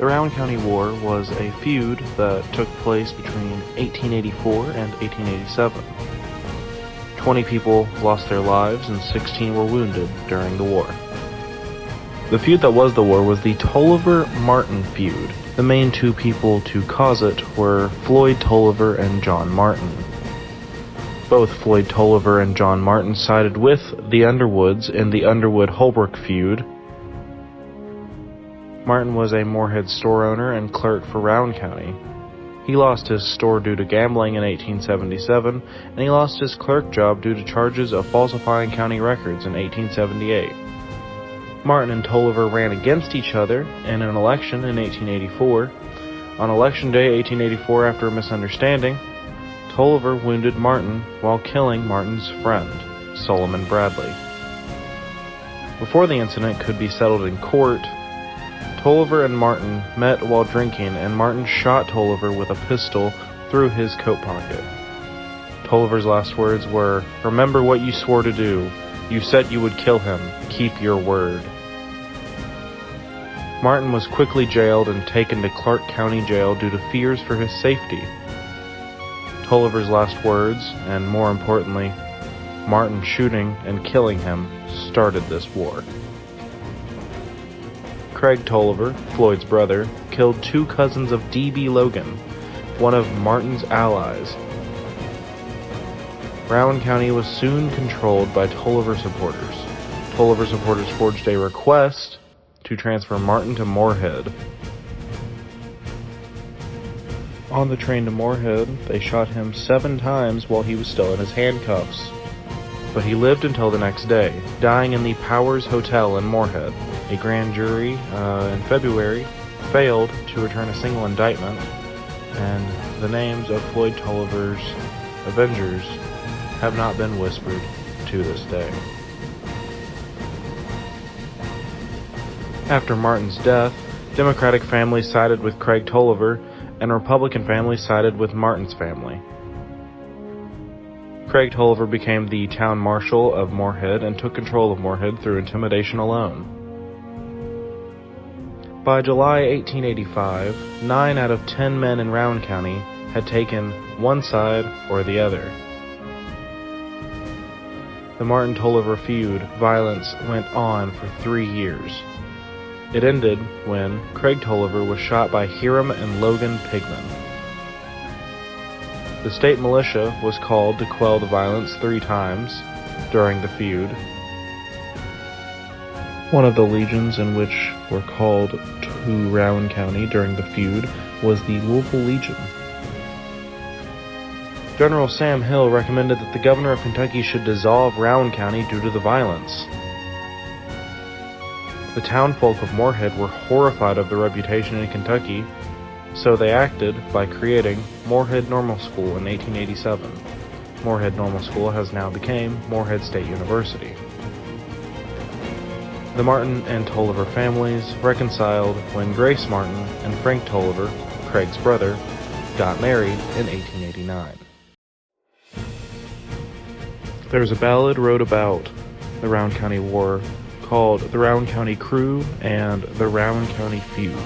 The Rowan County War was a feud that took place between 1884 and 1887. 20 people lost their lives and 16 were wounded during the war. The feud that was the war was the Tolliver-Martin Feud. The main two people to cause it were Floyd Tolliver and John Martin. Both Floyd Tolliver and John Martin sided with the Underwoods in the Underwood-Holbrook feud. Martin was a Morehead store owner and clerk for Rowan County. He lost his store due to gambling in 1877, and he lost his clerk job due to charges of falsifying county records in 1878. Martin and Tolliver ran against each other in an election in 1884. On Election Day 1884, after a misunderstanding, Tolliver wounded Martin while killing Martin's friend, Solomon Bradley. Before the incident could be settled in court, Tolliver and Martin met while drinking, and Martin shot Tolliver with a pistol through his coat pocket. Tolliver's last words were, "Remember what you swore to do. You said you would kill him. Keep your word." Martin was quickly jailed and taken to Clark County Jail due to fears for his safety. Tolliver's last words, and more importantly, Martin shooting and killing him, started this war. Craig Tolliver, Floyd's brother, killed two cousins of D.B. Logan, one of Martin's allies. Rowan County was soon controlled by Tolliver supporters. Tolliver supporters forged a request to transfer Martin to Morehead. On the train to Morehead, they shot him 7 times while he was still in his handcuffs. But he lived until the next day, dying in the Powers Hotel in Morehead. A grand jury in February failed to return a single indictment, and the names of Floyd Tolliver's avengers have not been whispered to this day. After Martin's death, Democratic families sided with Craig Tolliver, and Republican families sided with Martin's family. Craig Tolliver became the town marshal of Morehead and took control of Morehead through intimidation alone. By July 1885, 9 out of 10 men in Rowan County had taken one side or the other. The Martin-Tolliver Feud violence went on for 3 years. It ended when Craig Tolliver was shot by Hiram and Logan Pigman. The state militia was called to quell the violence 3 times during the feud. One of the legions in which were called to Rowan County during the feud was the Louisville Legion. General Sam Hill recommended that the governor of Kentucky should dissolve Rowan County due to the violence. The townfolk of Morehead were horrified of the reputation in Kentucky, so they acted by creating Morehead Normal School in 1887. Morehead Normal School has now become Morehead State University. The Martin and Tolliver families reconciled when Grace Martin and Frank Tolliver, Craig's brother, got married in 1889. There's a ballad wrote about the Rowan County War called The Rowan County Crew and The Rowan County Feud.